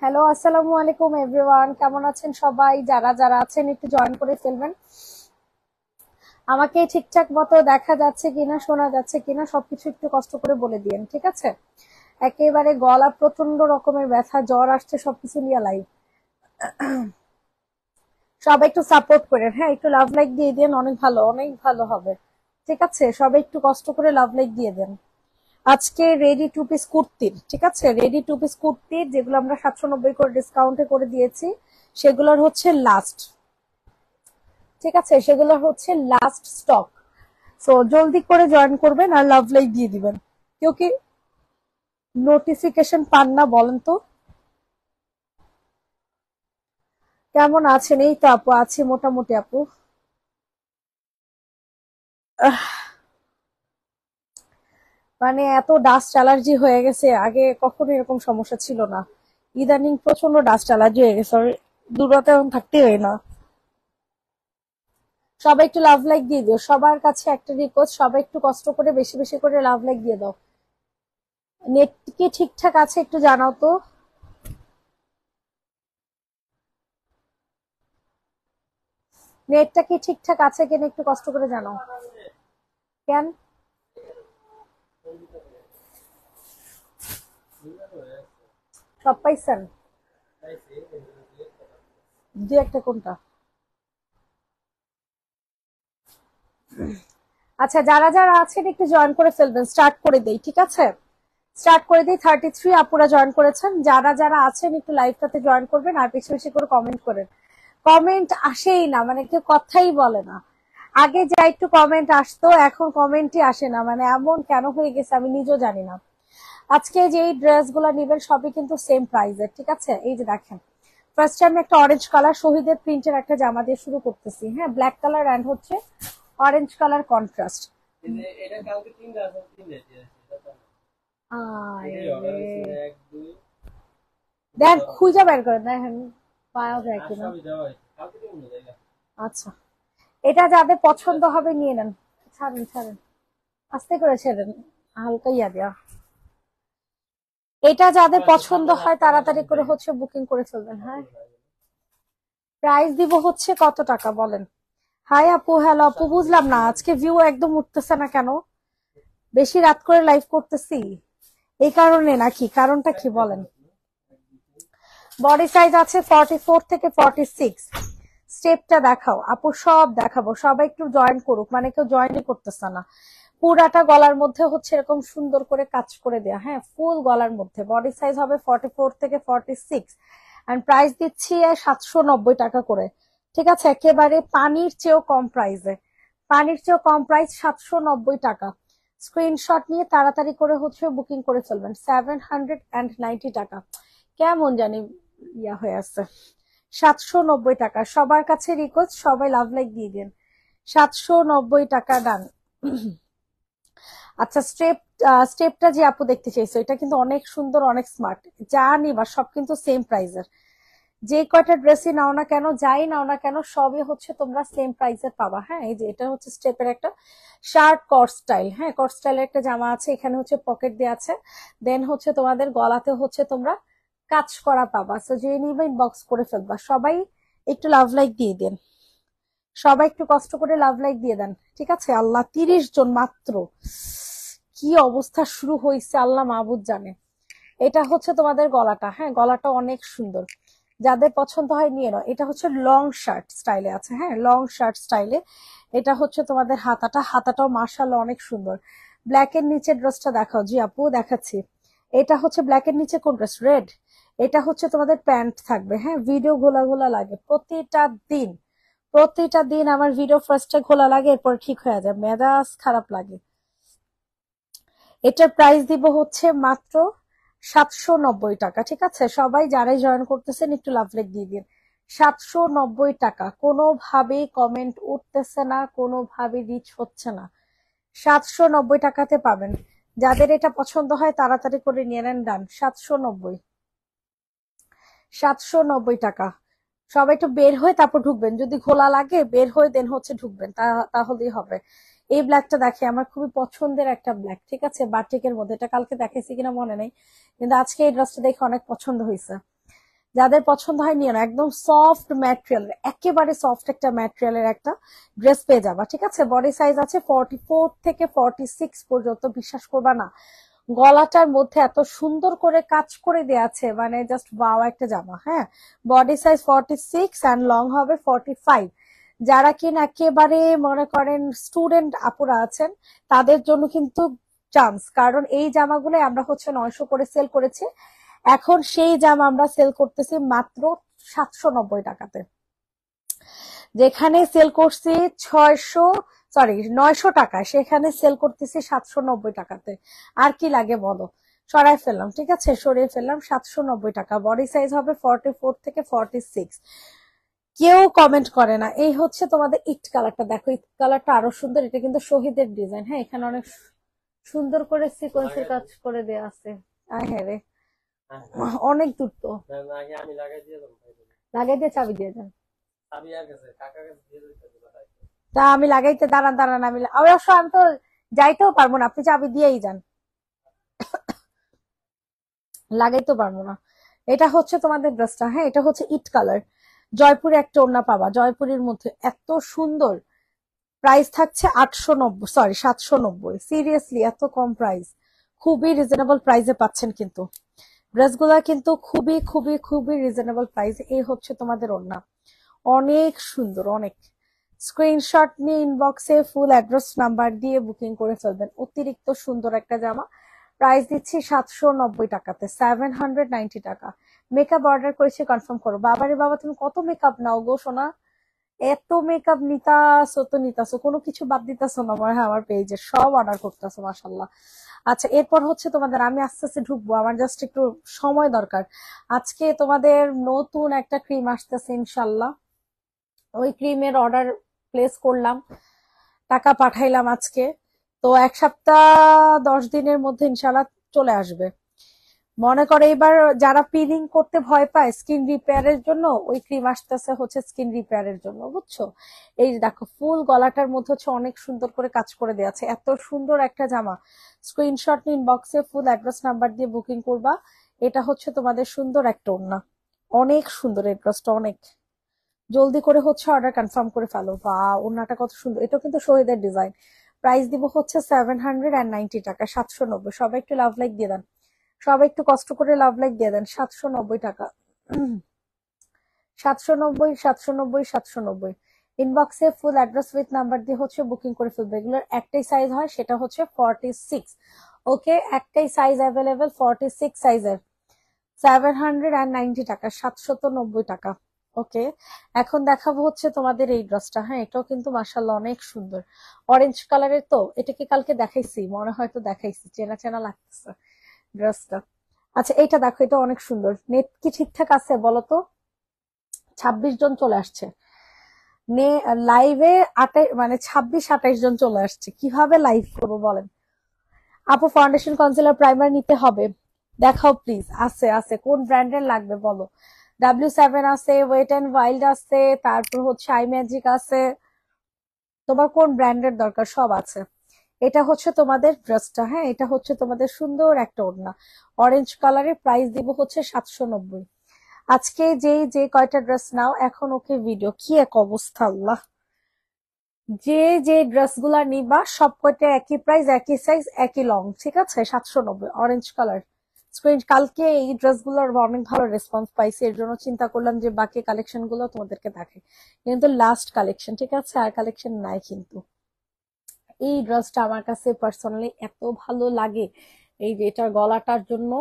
Hello, আসসালামু আলাইকুম everyone. কেমন আছেন সবাই? যারা যারা আছেন একটু জয়েন করে ফেলবেন। আমাকে ঠিকঠাক মতো দেখা যাচ্ছে কিনা, শোনা যাচ্ছে কিনা সবকিছু একটু কষ্ট করে বলে দিয়েন, ঠিক আছে? একেবারে গলা প্রচন্ড রকমের ব্যথা, জ্বর আসছে, সবকিছু নিয়ে লাইভ। সবাই একটু সাপোর্ট করেন, হ্যাঁ, একটু লাভ লাইক দিয়ে দেন, অনেক ভালো হবে। ঠিক আছে, সবাই একটু কষ্ট করে লাভ লাইক দিয়ে দেন। আজকে রেডি টু পিস কুর্তির, ঠিক আছে, রেডি টু পিস কুর্তির যেগুলো আমরা 790 করে ডিসকাউন্টে করে দিয়েছি, সেগুলোর হচ্ছে লাস্ট, ঠিক আছে, সেগুলো হচ্ছে লাস্ট স্টক। সো জলদি করে জয়েন করবেন আর লাভ লাইক দিয়ে দিবেন। কেউ কি নোটিফিকেশন পান না বলেন তো? কেমন আছেন? এই তো আপু আছি মোটামুটি আপু। মানে এত ডাস্ট অ্যালার্জি হয়ে গেছে, আগে কখনো এরকম সমস্যা ছিল না। ইদানিং প্রচন্ড ডাস্ট অ্যালার্জি হয়ে গেছে, আর দূরতে এখন থাকতেই হয় না। সবাই একটু লাভ লাইক দিয়ে দিও, সবার কাছে একটা রিকোয়েস্ট, সবাই একটু কষ্ট করে বেশি বেশি করে লাভ লাইক দিয়ে দাও। নেট কি ঠিকঠাক আছে একটু জানাও তো। নেটটা কি ঠিকঠাক আছে কিনা একটু কষ্ট করে জানাও। কেন? সব পাইছেন? দু একটা কোনটা? আচ্ছা, যারা যারা আছেন একটু জয়েন করে ফেলবেন, স্টার্ট করে দেই, ঠিক আছে? স্টার্ট করে দিই। 33 আপুরা জয়েন করেছেন। যারা যারা আছেন একটু লাইভটাতে জয়েন করবেন আর বেশি বেশি করে কমেন্ট করেন। কমেন্ট আসেই না, মানে কেউ কথাই বলে না। আগে যা একটু কমেন্ট আসতো, এখন কমেন্টই আসে না, মানে এমন কেন হয়ে গেছে আমি নিজেও জানি না। আজকে যে ড্রেস গুলা নিবেন সবই কিন্তু সেম প্রাইসের, ঠিক আছে? এই যে দেখেন, ফার্স্ট টাইম একটা অরেঞ্জ কালার শহীদের প্রিন্টের একটা জামা দিয়ে শুরু করতেছি, হ্যাঁ, ব্ল্যাক কালার এন্ড হচ্ছে অরেঞ্জ কালার কন্ট্রাস্ট। দেখ খুঁজে বের করে দেখেন পাওয়া যায় কিনা। আচ্ছা, এটা যাদের পছন্দ হবে নিয়ে নেন। ছাড়েন ছাড়েন, আস্তে করে ছেড়েন, হালকা ইয়া দেওয়া। এটা যাদের পছন্দ হয় তাড়াতাড়ি করে হচ্ছে বুকিং করে ফেলবেন, হ্যাঁ। প্রাইস দিব হচ্ছে কত টাকা বলেন? হাই আপু, হ্যালো আপু, বুঝলাম না আজকে ভিউ একদম উঠতেছে না কেন? বেশি রাত করে লাইভ করতেছি এই কারণে নাকি? কারণটা কি বলেন? বডি সাইজ আছে 44 থেকে 46। স্টেপটা দেখাও আপু, সব দেখাবো, সবাই একটু জয়েন করুক, মানে কেউ জয়েনই করতেছে না। পুরাটা গলার মধ্যে হচ্ছে এরকম সুন্দর করে কাজ করে দেয়া, হ্যাঁ, ফুল গলার মধ্যে। বডি সাইজ হবে 44 থেকে 46, এন্ড প্রাইস দিচ্ছি 790 টাকা করে, ঠিক আছে? একেবারে পানির চেয়েও কম প্রাইসে, পানির চেয়েও কম প্রাইস, 790 টাকা। স্ক্রিনশট নিয়ে তাড়াতাড়ি করে হচ্ছে বুকিং করে ফেলবেন। 790 টাকা, কেমন জানি ইয়া হয়ে আছে। 790 টাকা, সবার কাছে রিকোয়েস্ট, সবাই লাভ লাইক দিয়ে দিন। 790 টাকা, ডান। আচ্ছা, স্টেপটা যে আপু দেখতে চাইছো, এটা কিন্তু অনেক সুন্দর, অনেক স্মার্ট। যা নিবা সব কিন্তু সেম প্রাইসের। যে কয়টা ড্রেসই নাও না কেন, যাই নাও না কেন, সবই হচ্ছে তোমরা সেম প্রাইসের পাবা, হ্যাঁ। এই যে এটা হচ্ছে স্টেপের একটা শার্ট কট স্টাইল, হ্যাঁ, কট স্টাইলের একটা জামা আছে, এখানে হচ্ছে পকেট দেওয়া আছে। দেন হচ্ছে তোমাদের গলাতে হচ্ছে তোমরা কাজ করা পাবা। সো যে নিবে ইনবক্স করে ফেলবা। সবাই একটু লাভ লাইক দিয়ে দেন, সবাই একটু কষ্ট করে লাভ লাইক দিয়ে দেন, ঠিক আছে? আল্লাহ, 30 জন মাত্র, কি অবস্থা শুরু হয়েছে আল্লাহ মাহবুদ জানে। এটা হচ্ছে তোমাদের গলাটা, হ্যাঁ, গলাটা অনেক সুন্দর। যাদের পছন্দ হয় নিয়ে নাও। এটা হচ্ছে লং শার্ট স্টাইলে আছে, হ্যাঁ, লং শার্ট স্টাইলে। এটা হচ্ছে তোমাদের হাতাটা, হাতাটাও মার্শাল অনেক সুন্দর। ব্ল্যাক এর নিচে ড্রেসটা দেখাও। জি আপু দেখাচ্ছি। এটা হচ্ছে ব্ল্যাক এর নিচে কোন ড্রেস? রেড। এটা হচ্ছে তোমাদের প্যান্ট থাকবে। হ্যাঁ, ভিডিও ঘোলা ঘোলা লাগে প্রতিটা দিন আমার ভিডিও ফার্স্টে ঘোলা লাগে, এরপর ঠিক হয়ে যায়, মেজাজ খারাপ লাগে। এটার প্রাইস দিব হচ্ছে মাত্র 790 টাকা। ঠিক আছে, সবাই যারাই জয়েন করতেছেন একটু লাভ লেখ দিয়ে দিন। 790 টাকা, কোনোভাবেই কমেন্ট উঠতেছে না, কোনোভাবে রিচ হচ্ছে না। 790 টাকাতে পাবেন। যাদের এটা পছন্দ হয় তাড়াতাড়ি করে নিয়ে নেন। ডান, 790 টাকা। সবাই একটু বের হয়ে তারপর ঢুকবেন, যদি ঘোলা লাগে বের হয়ে দেন হচ্ছে ঢুকবেন, তাহলেই হবে। এই ব্ল্যাকটা দেখে আমার খুবই পছন্দের একটা ব্ল্যাক। ঠিক আছে, বাটিকের মধ্যে, এটা কালকে দেখাইছি কিনা মনে নেই, কিন্তু আজকে এই ড্রেসটা দেখে অনেক পছন্দ হয়েছে। যাদের পছন্দ হয় নিয়ে না, একদম সফট ম্যাটেরিয়াল, একেবারে সফট একটা ম্যাটেরিয়ালের একটা ড্রেস পেয়ে যাবা। ঠিক আছে, বডি সাইজ আছে 44 থেকে 46 পর্যন্ত। বিশ্বাস করবা না, গলাটার মধ্যে এত সুন্দর করে কাজ করে দেয়া আছে, মানে জাস্ট ওয়াও একটা জামা। হ্যাঁ, বডি সাইজ 46 অ্যান্ড লং হবে 45। যারা কিনা একেবারে মনে করেন স্টুডেন্ট আপুরা আছেন, তাদের জন্য কিন্তু চান্স, কারণ এই জামাগুলো আমরা হচ্ছে 900 করে সেল করেছি, এখন সেই জামা আমরা সেল করতেছি মাত্র 790 টাকাতে। যেখানে সেল করছি 900 টাকায়, সেখানে সেল করতেছি 790 টাকাতে। আর কি লাগে বলো? সরাই ফেললাম, ঠিক আছে, সরিয়ে ফেললাম। 790 টাকা, বডি সাইজ হবে 44 থেকে 46। কেউ কমেন্ট করে না। এই হচ্ছে তোমাদের ইট কালারটা, দেখো ইট কালারটা আরো সুন্দর। এটা কিন্তু শহীদের ডিজাইন। হ্যাঁ, এখানে অনেক সুন্দর করে সিকোয়েন্সের কাজ করে দেয়া আছে। হ্যাঁ রে, অনেক দূর তো। লাগাই দিয়ে চাবি দিয়ে যান। তা আমি লাগাইতে, দাঁড়ান দাঁড়ান, অবশ্য আমি তো যাইতেও পারবো না, আপনি চাবি দিয়েই যান, লাগাইতেও পারবো না। এটা হচ্ছে তোমাদের ড্রেসটা। হ্যাঁ, এটা হচ্ছে ইট কালার, জয়পুরে একটা ওড়না পাবা, জয়পুরের মধ্যে এত সুন্দর। প্রাইস থাকছে 790। সিরিয়াসলি এত কম প্রাইস, খুবই রিজনেবল প্রাইসে পাচ্ছেন কিন্তু। ড্রেসগুলা কিন্তু খুবই খুবই খুবই রিজনেবল প্রাইস। এই হচ্ছে তোমাদের ওড়না, অনেক সুন্দর, অনেক। স্ক্রিনশট নিয়ে ইনবক্সে ফুল অ্যাড্রেস নাম্বার দিয়ে বুকিং করে ফেলবেন। অতিরিক্ত সুন্দর একটা জামা, প্রাইস দিচ্ছি 790 টাকাতে, 790 টাকা। মেকআপ অর্ডার করেছি, কনফার্ম করো। বাবারে বাবা, তুমি কত মেকআপ নাও গো সোনা, এত মেকআপ নিতাছো তো নিতাছো, কোনো কিছু বাদ দিতাছো না মনে হয়। আমার পেজে সব অর্ডার করতেছো, মাশাল্লাহ। আচ্ছা, এরপর হচ্ছে তোমাদের, আমি আস্তে আস্তে ঢুকবো, আমার জাস্ট একটু সময় দরকার। আজকে তোমাদের নতুন একটা ক্রিম আসতেছে ইনশাল্লাহ, ওই ক্রিমের অর্ডার প্লেস করলাম, টাকা পাঠাইলাম আজকে। তো 1 সপ্তাহ 10 দিনের মধ্যে ইনশাল্লাহ চলে আসবে। মনে করে এবার যারা পিলিং করতে ভয় পায় স্কিন রিপেয়ারের জন্য, ওই ক্রিম আসতেছে হচ্ছে স্কিন রিপেয়ারের জন্য, বুঝছো। এই যে দেখো, ফুল গলাটার মধ্যে হচ্ছে অনেক সুন্দর করে কাজ করে দেওয়া আছে, এত সুন্দর একটা জামা। স্ক্রিনশট নিন, বক্সে ফুল অ্যাড্রেস নাম্বার দিয়ে বুকিং করবা। এটা হচ্ছে তোমাদের সুন্দর একটা ওড়না, অনেক সুন্দর এই ড্রেসটা, অনেক। জলদি করে হচ্ছে অর্ডার কনফার্ম করে ফেলো। বা ওড়নাটা কত সুন্দর, এটা কিন্তু শহীদের ডিজাইন। প্রাইস দিব হচ্ছে 790 টাকা, 790। সবাই একটু লাভ লাইক দিয়ে দেন, সবাই একটু কষ্ট করে লাভ লাইক দিয়ে দেন। 790 টাকা, 790, 790, 790। ইনবক্সে ফুল অ্যাড্রেস উইথ নাম্বার দিয়ে হচ্ছে বুকিং করে ফেলবে। এগুলোর একটাই সাইজ হয়, সেটা হচ্ছে 46। ওকে, একটাই সাইজ অ্যাভেলেবেল, 46 সাইজের। 790 টাকা, 790 টাকা। ওকে, এখন দেখাবো হচ্ছে তোমাদের এই ড্রেসটা। হ্যাঁ, এটাও কিন্তু মাশাআল্লাহ অনেক সুন্দর, অরেঞ্জ কালারের। তো এটাকে কালকে দেখাইছি মনে হয়, তো দেখাইছি, চেনা চেনা লাগতেছে ড্রেসটা। আচ্ছা, এইটা দেখো, এটা অনেক সুন্দর। নেট কি ঠিকঠাক আছে বলো তো? 26 জন চলে আসছে লাইভে, 26-28 জন চলে আসছে, কিভাবে লাইভ করবো বলেন? আপু, ফাউন্ডেশন, কনসিলার, প্রাইমার নিতে হবে, দেখাও প্লিজ। আছে আছে, কোন ব্র্যান্ডের লাগবে বলো? W7 আছে, ওয়েট এন্ড ওয়াইল্ড আছে, তারপর হচ্ছে আই ম্যাজিক আছে, তোমার কোন ব্র্যান্ডের দরকার? সব আছে। এটা হচ্ছে তোমাদের ড্রেসটা। হ্যাঁ, এটা হচ্ছে তোমাদের সুন্দর একটা ওড়না, অরেঞ্জ কালারের। প্রাইস দিব হচ্ছে 790। আজকে যে কয়টা ড্রেস নাও এখন, ওকে ভিডিও কি এক অবস্থা আল্লাহ। যে ড্রেস গুলা নিবা সব কয়টা একই প্রাইস, একই সাইজ, একই লং। ঠিক আছে, 790, অরেঞ্জ কালার। কালকে এই ড্রেস গুলোর অনেক ভালো রেসপন্স পাইছি, এর জন্য চিন্তা করলাম যে বাকি কালেকশন গুলো তোমাদেরকে দেখে, কিন্তু লাস্ট কালেকশন। ঠিক আছে, আর কালেকশন নাই কিন্তু। এই ড্রেসটা আমার কাছে পার্সোনালি এত ভালো লাগে, এই যে এটার গলাটার জন্য,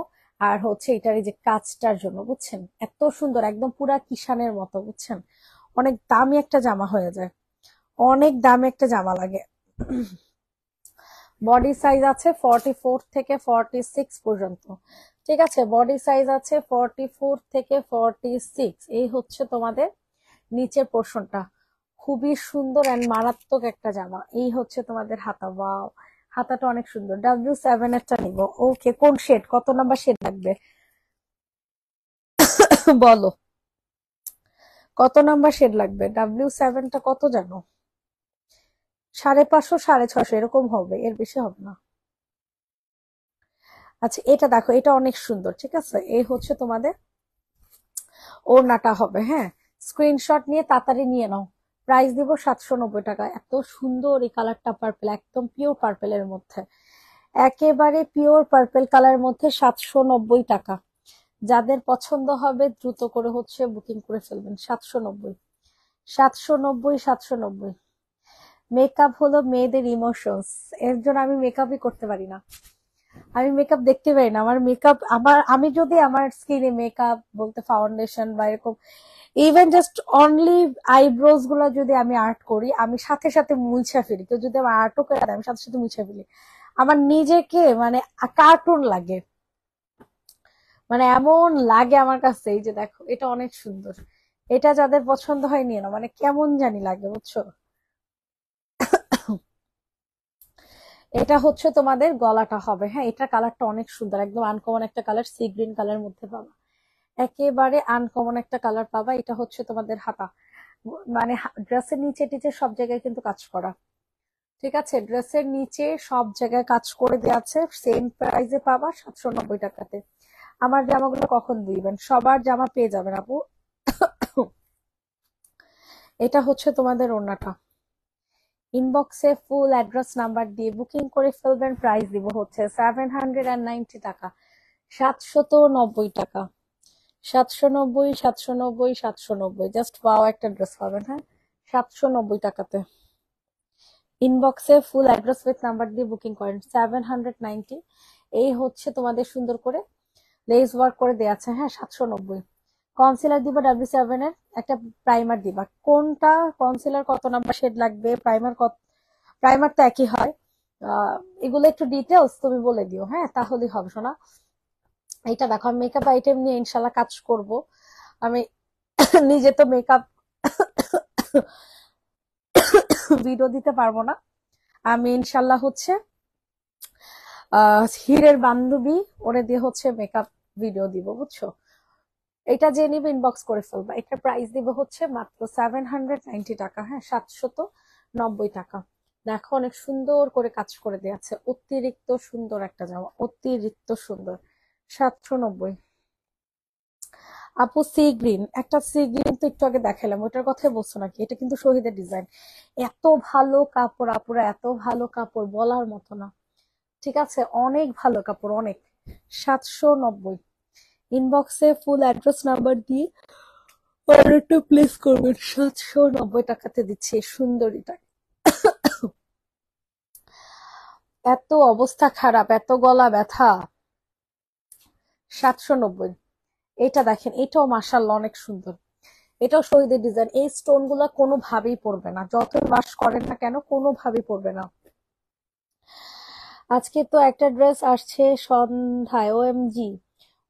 আর হচ্ছে এটার এই যে কাজটার জন্য, বুঝছেন, এত সুন্দর, একদম পুরা কিষানের মতো, বুঝছেন। অনেক দামি একটা জামা হয়ে যায়, অনেক দামি একটা জামা লাগে। বডি সাইজ আছে 44 থেকে 46 পর্যন্ত। ঠিক আছে, বডি সাইজ আছে 44 থেকে 46। এই হচ্ছে তোমাদের নিচের পোর্শনটা, খুবই সুন্দর এন্ড মারাত্মক একটা জামা। এই হচ্ছে তোমাদের হাতা, ওয়াও, হাতাটা অনেক সুন্দর। W7 এরটা নিব। ওকে, কোন শেড, কত নাম্বার শেড লাগবে বলো, কত নাম্বার শেড লাগবে? W7টা কত জানো? 550, 650 এরকম হবে, এর বেশি হবে না। আচ্ছা, এটা দেখো, এটা অনেক সুন্দর। ঠিক আছে, এই হচ্ছে তোমাদের ওড়নাটা হবে। হ্যাঁ, স্ক্রিনশট নিয়ে তাড়াতাড়ি নিয়ে নাও। প্রাইস দিব 790 টাকা। এত সুন্দর এই কালারটা, পার্পল, একদম পিওর পার্পেলের মধ্যে, একেবারে পিওর পার্পল কালারের মধ্যে 790 টাকা। যাদের পছন্দ হবে দ্রুত করে হচ্ছে বুকিং করে ফেলবেন। 790, 790, 790। মেকআপ হলো মেয়েদের ইমোশনস, এর জন্য আমি মেকআপই করতে পারি না। আমি মেকআপ দেখতে পারি না। আমি যদি আমার স্কিনে মেকআপ বলতে ফাউন্ডেশন বা এরকম, ইভেন জাস্ট অনলি আইব্রোজ গুলা যদি আমি আর্ট করি, আমি সাথে সাথে মুছে ফেলি। কেউ যদি আমার আর্টও করে দেয়, আমি সাথে সাথে মুছে ফেলি। আমার নিজেকে মানে কার্টুন লাগে, মানে এমন লাগে আমার কাছে। এই যে দেখো, এটা অনেক সুন্দর। এটা যাদের পছন্দ হয় নিয়ে না, মানে কেমন জানি লাগে, বুঝছো। এটা হচ্ছে তোমাদের গলাটা হবে। হ্যাঁ, এটা কালারটা অনেক সুন্দর, একদম আনকমন একটা কালার, সি গ্রিন কালার মধ্যে পাবা, একেবারে আনকমন একটা কালার পাবা। এটা হচ্ছে তোমাদের হাতা, মানে ড্রেসের নিচে টিচে সব জায়গায় কিন্তু কাজ করা। ঠিক আছে, ড্রেসের নিচে সব জায়গায় কাজ করে দেওয়া আছে। সেম প্রাইসে পাবা 790 টাকাতে। আমার জামাগুলো কখন দিবেন? সবার জামা পেয়ে যাবেন আপু। এটা হচ্ছে তোমাদের ওড়নাটা। ইনবক্সে ফুল অ্যাড্রেস নাম্বার দিয়ে বুকিং করে ফেলবেন। প্রাইস দিব হচ্ছে 790 টাকা, 790 টাকা, 790, 790, 790। জাস্ট ওয়াও একটা ড্রেস পাবেন। হ্যাঁ, 790 টাকাতে। ইনবক্সে ফুল অ্যাড্রেস উইথ নাম্বার দিয়ে বুকিং করেন। 790। এই হচ্ছে তোমাদের সুন্দর করে লেস ওয়ার্ক করে দেওয়া আছে। হ্যাঁ, 790। কনসিলার দিবা W7 এর, একটা প্রাইমার দিবা। কোনটা কনসিলার, কত নাম্বার শেড লাগবে, প্রাইমার কত, প্রাইমার তো একই হয়। আহ, এগুলো একটু ডিটেলস তুমি বলে দিও, হ্যাঁ, তাহলেই হবে শোনা। এটা দেখো, আমি মেকআপ আইটেম নিয়ে ইনশাল্লাহ কাজ করব। আমি নিজে তো মেকআপ ভিডিও দিতে পারবো না। আমি ইনশাল্লাহ হচ্ছে হীরের বান্ধবী, ওরে দিয়ে হচ্ছে মেকআপ ভিডিও দিব, বুঝছো। এটা যে নিবে ইনবক্স করে ফেলবা। এটা প্রাইস দিব হচ্ছে মাত্র 790 টাকা। হ্যাঁ, 790 টাকা। দেখো, অনেক সুন্দর করে কাজ করে দেওয়া আছে, অতিরিক্ত সুন্দর একটা জামা, অতিরিক্ত সুন্দর। 790। আপু সি গ্রিন, একটা সি গ্রিন তো একটু আগে দেখালাম, ওইটার কথাই বলছো নাকি? এটা কিন্তু শহীদের ডিজাইন। এত ভালো কাপড় আপুরা, এত ভালো কাপড় বলার মতো না। ঠিক আছে, অনেক ভালো কাপড়, অনেক। 790। ইনবক্সে ফুল অ্যাড্রেস নাম্বার দিয়ে অর্ডারটা প্লেস করবেন। 790 টাকাতে দিচ্ছি এই সুন্দরীটা। এত অবস্থা খারাপ, এত গলা ব্যথা। 790। এটা দেখেন, এটাও মাশাআল্লাহ অনেক সুন্দর। এটাও শহীদের ডিজাইন। এই স্টোন গুলা কোনোভাবেই পড়বে না, যতই ওয়াশ করেন না কেন, কোনোভাবেই পড়বে না। আজকে তো একটা ড্রেস আসছে সন্ধ্যায়, OMG,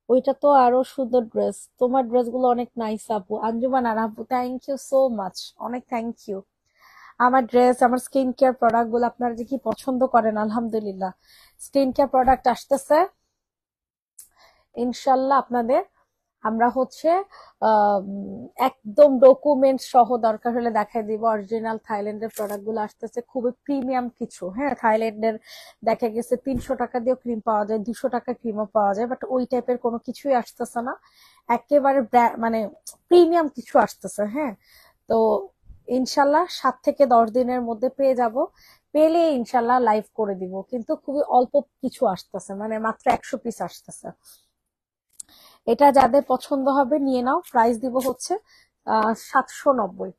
ওইটা তো আরো সুন্দর ড্রেস। তোমার ড্রেস গুলো অনেক নাইস আপু। আঞ্জুমান আর আপু, থ্যাংক ইউ সো মাচ, অনেক থ্যাংক ইউ। আমার ড্রেস, আমার স্কিন কেয়ার প্রোডাক্ট গুলো আপনারা যে কি পছন্দ করেন, আলহামদুলিল্লাহ। স্কিন কেয়ার প্রোডাক্ট আসতেছে ইনশাল্লাহ আপনাদের। আমরা হচ্ছে একদম ডকুমেন্ট সহ দরকার হলে দেখাই দিব। অরিজিনাল থাইল্যান্ডের প্রোডাক্ট গুলো আসতেছে, খুবই প্রিমিয়াম কিছু। হ্যাঁ, থাইল্যান্ডের দেখা গেছে 300 টাকা দিয়েও ক্রিম পাওয়া যায়, 200 টাকার ক্রিমও পাওয়া যায়, বাট ওই টাইপের কোনো কিছুই আসতেছে না। একেবারে মানে প্রিমিয়াম কিছু আসতেছে। হ্যাঁ, তো ইনশাল্লাহ 7 থেকে 10 দিনের মধ্যে পেয়ে যাব। পেলে ইনশাল্লাহ লাইভ করে দিব, কিন্তু খুবই অল্প কিছু আসতেছে, মানে মাত্র 100 পিস আসতেছে। এটা যাদের পছন্দ হবে নিয়ে নাও। প্রাইস দিব হচ্ছে 790।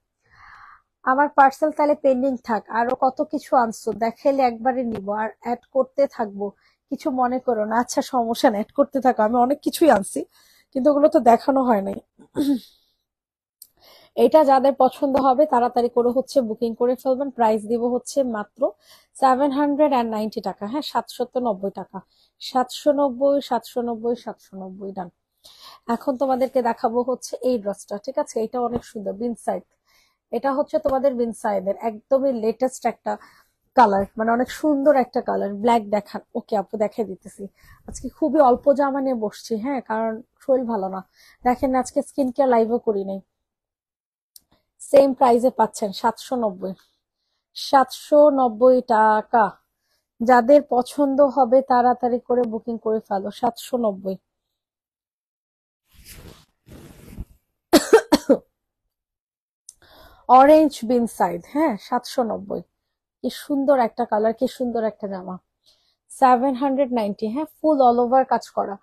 আমার পার্সেল তাহলে পেন্ডিং থাক, আরো কত কিছু আনছো দেখাইলে একবারে নিব আর অ্যাড করতে থাকবো। কিছু মনে করো না, আচ্ছা সমস্যা নেই, add করতে থাকো, আমি অনেক কিছুই আনছি কিন্তু ওগুলো তো দেখানো হয় নাই। এটা যাদের পছন্দ হবে তাড়াতাড়ি করে হচ্ছে বুকিং করে ফেলবেন। প্রাইস দিব হচ্ছে মাত্র 790 টাকা, হ্যাঁ 790 টাকা, 790, 790, 790 ডান। এখন তোমাদেরকে দেখাবো হচ্ছে এই ড্রেসটা, ঠিক আছে? এটা অনেক সুন্দর, বিনসাইড। এটা হচ্ছে তোমাদের বিনসাইডের একদমই লেটেস্ট একটা কালার, মানে অনেক সুন্দর একটা কালার। ব্ল্যাক দেখান, ওকে আপু দেখাই দিতেছি। আজকে খুবই অল্প জামা নিয়ে বসছি, হ্যাঁ কারণ শরীর ভালো না। দেখেন আজকে স্কিন কেয়ার লাইভও করি নাই। সেম প্রাইসে পাচ্ছেন 790, 790 টাকা। যাদের পছন্দ হবে তাড়াতাড়ি করে বুকিং করে ফেলো, 790। অরেঞ্জ বিন সাইড, হ্যাঁ 790। কি সুন্দর একটা কালার, কি সুন্দর একটা জামা। 790, হ্যাঁ ফুল অল ওভার কাজ করা।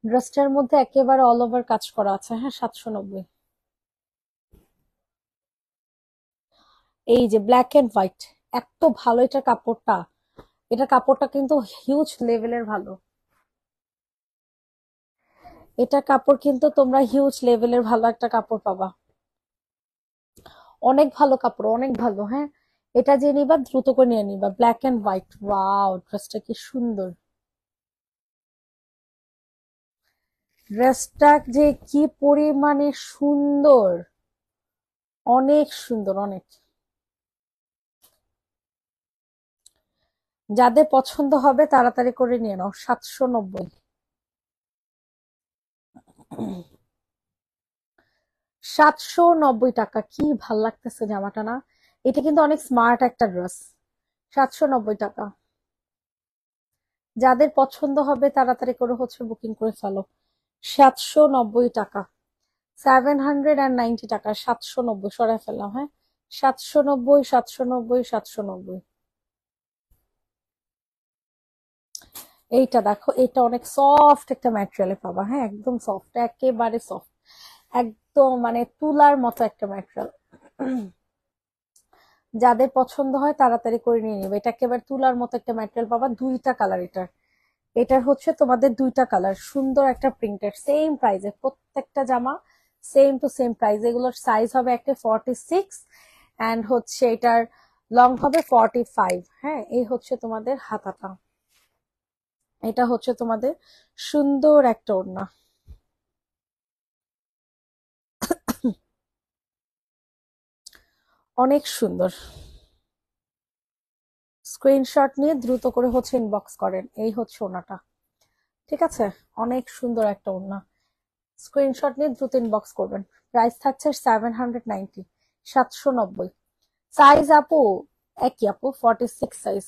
ড্রেসটার মধ্যে একেবারে অল ওভার কাজ করা আছে, হ্যাঁ 790। এই যে ব্ল্যাক এন্ড হোয়াইট, এত ভালো এটা কাপড়টা। এটা কাপড়টা কিন্তু হিউজ লেভেলের ভালো। এটা কাপড় কিন্তু তোমরা হিউজ লেভেলের ভালো একটা কাপড় পাবা। অনেক ভালো কাপড়, অনেক ভালো, হ্যাঁ। এটা যে নিবা দ্রুত করে নিয়ে নিবা। ব্ল্যাক এন্ড হোয়াইট, ওয়াও ড্রেসটা কি সুন্দর। ড্রেসটা যে কি পরিমাণে সুন্দর, অনেক সুন্দর, অনেক। যাদের পছন্দ হবে তাড়াতাড়ি করে নিয়ে নাও, 790। 790 টাকা, কি ভাল লাগতেছে জামাটা না? এটা কিন্তু অনেক স্মার্ট একটা ড্রেস। 790 টাকা। যাদের পছন্দ হবে তাড়াতাড়ি করে হচ্ছে বুকিং করে ফেলো। 790 টাকা, 790 টাকা, 790 সরাই ফেললাম, হ্যাঁ 790, 790, 790। এইটা দেখো, এটা অনেক সফট একটা ম্যাটেরিয়ালে পাবা, হ্যাঁ একদম সফট, একেবারে সফট, একদম মানে তুলার মতো একটা ম্যাটেরিয়াল। যাদের পছন্দ হয় তাড়াতাড়ি করে নিয়ে নিবে। এটা একেবারে তুলার মতো একটা ম্যাটেরিয়াল পাবা। দুইটা কালার এটার। এটার হচ্ছে তোমাদের দুইটা কালার, সুন্দর একটা প্রিন্টের, সেম প্রাইসে প্রত্যেকটা জামা, সেম টু সেম প্রাইস। এগুলোর সাইজ হবে একটা 46 অ্যান্ড হচ্ছে এটার লং হবে 45, হ্যাঁ এই হচ্ছে তোমাদের হাতাটা। এটা হচ্ছে তোমাদের সুন্দর একটা ওড়না, অনেক সুন্দর। স্ক্রিনশট নিয়ে দ্রুত করে হচ্ছে ইনবক্স করেন। এই হচ্ছে ওড়নাটা, ঠিক আছে? অনেক সুন্দর একটা ওড়না। স্ক্রিনশট নিয়ে দ্রুত ইনবক্স করবেন। প্রাইস থাকছে 790, 790। সাইজ আপু একই আপু, 46 সাইজ,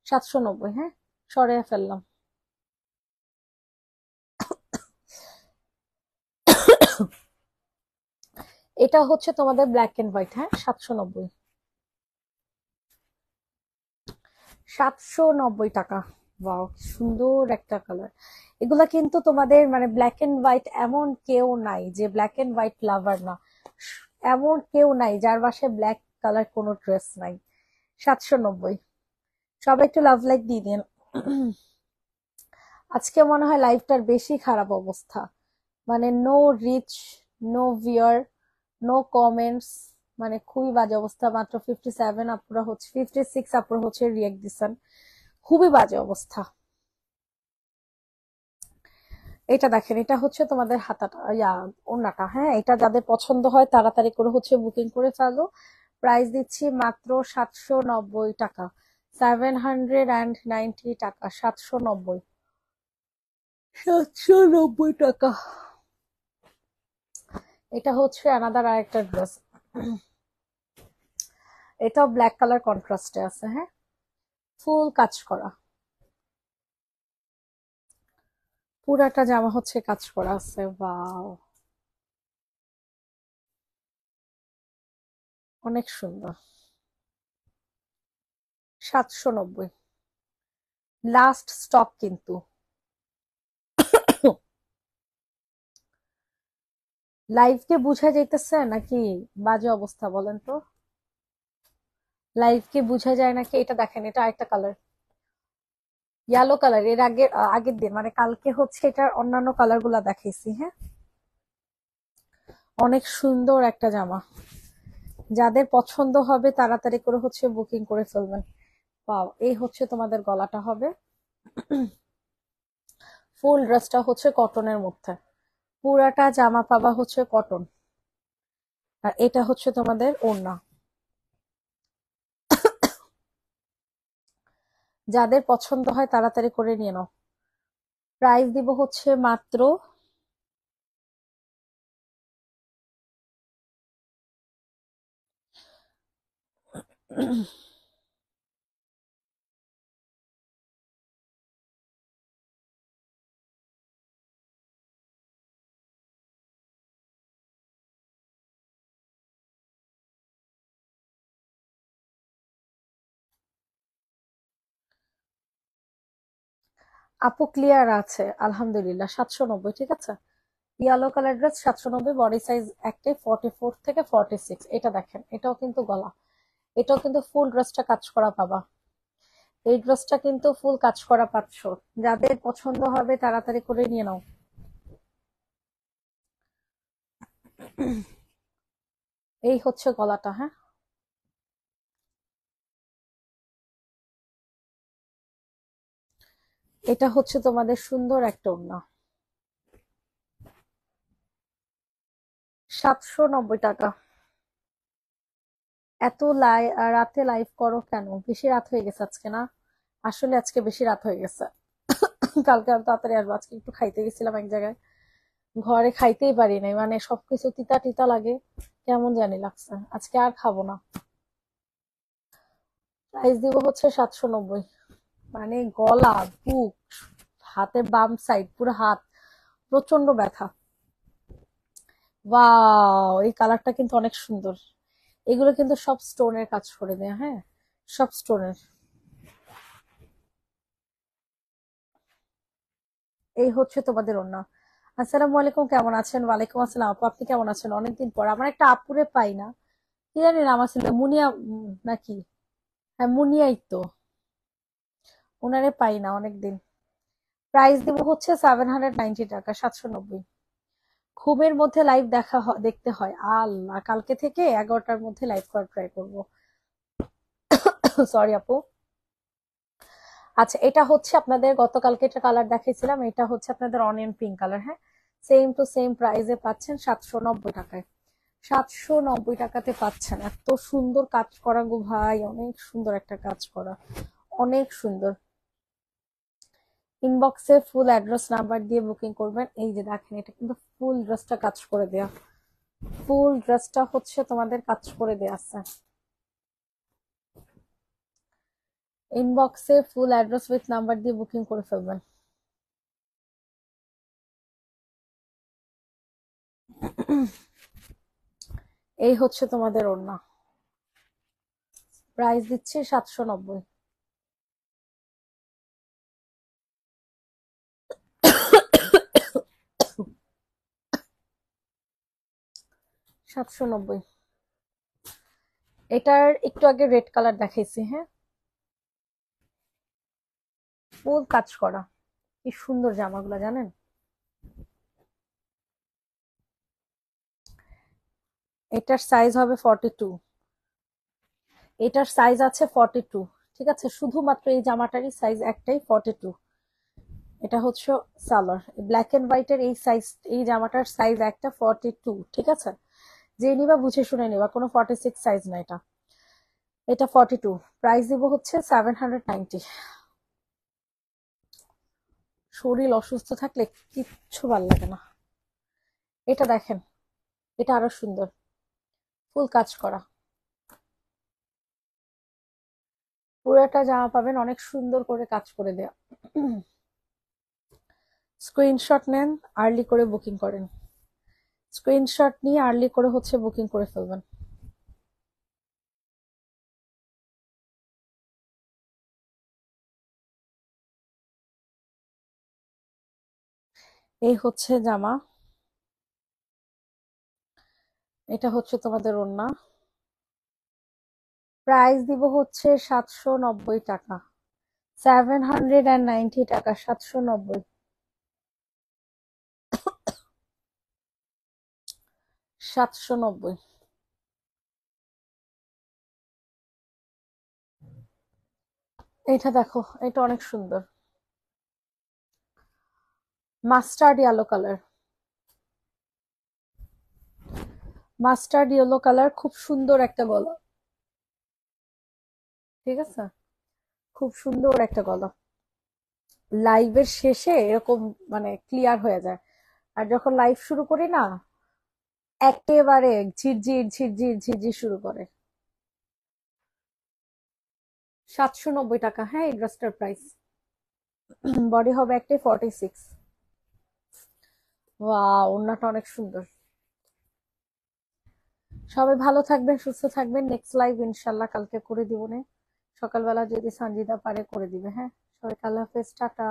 790, হ্যাঁ সরিয়ে ফেললাম। এটা হচ্ছে তোমাদের ব্ল্যাক এন্ড হোয়াইট, হ্যাঁ 790, 790 টাকা। ওয়াও সুন্দর একটা কালার। এগুলা কিন্তু তোমাদের মানে ব্ল্যাক এন্ড হোয়াইট এমন কেউ নাই যে ব্ল্যাক এন্ড হোয়াইট লাভার না। এমন কেউ নাই যার বাসায় ব্ল্যাক কালার কোনো ড্রেস নাই। 790। সবাই একটু লাভ লাইক দিয়ে দিন। আজকে মনে হয় লাইফটার বেশি খারাপ অবস্থা, মানে no reach, no viewer, no comments, মানে খুবই বাজে অবস্থা। মাত্র 57 আপুরা হচ্ছে, 56 আপুরা হচ্ছে রিয়েক্ট দিচ্ছেন, খুবই বাজে অবস্থা। এটা দেখেন, এটা হচ্ছে তোমাদের হাতাটা, ওড়নাটা, হ্যাঁ এটা যাদের পছন্দ হয় তাড়াতাড়ি করে হচ্ছে বুকিং করে ফেলো। প্রাইস দিচ্ছি মাত্র 790 টাকা, 790 টাকা, 790, 790 টাকা। এটা হচ্ছে আনাদার আরেকটা ড্রেস। এটাও ব্ল্যাক কালার কন্ট্রাস্টে আছে, হ্যাঁ ফুল কাজ করা, পুরাটা জামা হচ্ছে কাজ করা আছে, ওয়াও অনেক সুন্দর। 790, লাস্ট স্টক কিন্তু। লাইভ কে বুঝা যাইতেছে নাকি বাজে অবস্থা বলেন তো? লাইভ কে বুঝা যায় নাকি? এটা দেখেন, এটা আরেকটা কালার, ইয়েলো কালার এর আগের দিন মানে কালকে হচ্ছে এটার অন্যান্য কালার গুলা দেখাইছি। হ্যাঁ, অনেক সুন্দর একটা জামা, যাদের পছন্দ হবে তাড়াতাড়ি করে হচ্ছে বুকিং করে ফেলবেন। পাও, এই হচ্ছে তোমাদের গলাটা হবে। ফুল ড্রেসটা হচ্ছে কটনের মধ্যে, পুরাটা জামা পাবা হচ্ছে কটন। আর এটা হচ্ছে তোমাদের ওড়না। যাদের পছন্দ হয় তাড়াতাড়ি করে নিয়ে নাও। প্রাইস দিব হচ্ছে মাত্র আপু ক্লিয়ার আছে আলহামদুলিল্লাহ, 790। ঠিক আছে, yellow colour dress 790, body size একটাই 44 থেকে 46। এটা দেখেন, এটাও কিন্তু গলা, এটাও কিন্তু ফুল ড্রেসটা কাজ করা পাবা। এই ড্রেসটা কিন্তু ফুল কাজ করা পাচ্ছ। যাদের পছন্দ হবে তাড়াতাড়ি করে নিয়ে নাও। এই হচ্ছে গলাটা। হ্যাঁ, এটা হচ্ছে তোমাদের সুন্দর একটা ওড়না। 790 টাকা। এত রাতে লাইভ করো কেন? বেশি রাত হয়ে গেছে আজকে না? আসলে আজকে বেশি রাত হয়ে গেছে। কালকে আমি তাড়াতাড়ি আসবো, আজকে একটু খাইতে গেছিলাম এক জায়গায়, ঘরে খাইতেই পারি নাই, মানে সবকিছু তিতা তিতা লাগে, কেমন জানি লাগছে, আজকে আর খাবো না। প্রাইস দিব হচ্ছে 790। মানে গলা, বুক, হাতের বাম সাইড, পুরো হাত প্রচন্ড ব্যথা। ওয়াও, এই কালারটা কিন্তু অনেক সুন্দর। এগুলো কিন্তু সব স্টোনের কাজ করে দেয়া। হ্যাঁ, সব স্টোনের। এই হচ্ছে তোমাদের ওড়না। আসসালামু আলাইকুম, কেমন আছেন? ওয়ালাইকুম আসসালাম আপু, আপনি কেমন আছেন? অনেকদিন পর। আমার একটা আপুরে পাই না, কি জানি নাম ছিল, মুনিয়া নাকি? হ্যাঁ, মুনিয়াই তো। ওনারে পাই না অনেকদিন। প্রাইস দিব হচ্ছে 790 টাকা, 790। ঘুমের মধ্যে লাইভ দেখতে হয় আল্লাহ, কালকে থেকে 11টার মধ্যে লাইভ করার ট্রাই করবো। সরি আপু। আচ্ছা, এটা হচ্ছে আপনাদের গতকালকে একটা কালার দেখাইছিলাম, এটা হচ্ছে আপনাদের অনিয়ন পিঙ্ক কালার। হ্যাঁ, সেম টু সেম প্রাইসে পাচ্ছেন 790 টাকায়। 790 টাকাতে পাচ্ছেন, এত সুন্দর কাজ করা গো ভাই, অনেক সুন্দর একটা কাজ করা, অনেক সুন্দর। ইনবক্সে ফুল অ্যাড্রেস নাম্বার দিয়ে বুকিং করবেন। এই যে দেখেন, এটা কিন্তু ফুল ড্রেসটা কাজ করে দেয়া, ফুল ড্রেসটা হচ্ছে তোমাদের কাজ করে দেয়া আছে। ইনবক্সে ফুল অ্যাড্রেস উইথ নাম্বার দিয়ে বুকিং করে ফেলবেন। এই হচ্ছে তোমাদের ওড়না। প্রাইস দিচ্ছে 790। 790। এটার একটু আগে রেড কালার দেখাইছি। হ্যাঁ, ফুল কাজ করা, কি সুন্দর জামাগুলো জানেন। এটার সাইজ হবে 42। এটার সাইজ আছে 42। ঠিক আছে, শুধুমাত্র এই জামাটারই সাইজ একটাই, 42। এটা হচ্ছে সালোয়ার, ব্ল্যাক এন্ড হোয়াইটের এই সাইজ, এই জামাটার সাইজ একটা 42। ঠিক আছে, যে নিবা বুঝে শুনে নিবা, কোনো 46 সাইজ না এটা, এটা 42। প্রাইস দিব হচ্ছে 790। শরীর অসুস্থ থাকলে কিচ্ছু ভাল লাগে না। এটা দেখেন, এটা আরো সুন্দর, ফুল কাজ করা, পুরোটা জামা পাবেন অনেক সুন্দর করে কাজ করে দেয়া। স্ক্রিনশট নেন, আর্লি করে বুকিং করেন। স্ক্রিনশট নিয়ে আর্লি করে হচ্ছে বুকিং করে ফেলবেন। এই হচ্ছে জামা, এটা হচ্ছে তোমাদের ওড়না। প্রাইস দিব হচ্ছে 790 টাকা, 790 টাকা, 790। 790। এটা দেখো, এটা অনেক সুন্দর, mustard yellow colour. Mustard yellow colour, খুব সুন্দর একটা গলা। ঠিক আছে, খুব সুন্দর একটা গলা। লাইভের শেষে এরকম মানে ক্লিয়ার হয়ে যায়, আর যখন লাইভ শুরু করি না, একেবারে ঝিরঝির ঝিরঝির ঝিরঝির শুরু করে। 790 টাকা, হ্যাঁ এই ড্রেসটার প্রাইস। বডি হবে একটাই 46। ওয়াও, ওড়নাটা অনেক সুন্দর। সবাই ভালো থাকবেন, সুস্থ থাকবেন। নেক্সট লাইভ ইনশাল্লাহ কালকে করে দিব নে, সকালবেলা যদি সঞ্জিদা পারে করে দিবে। হ্যাঁ, সবাই আল্লাহ হাফেজ, টাটা।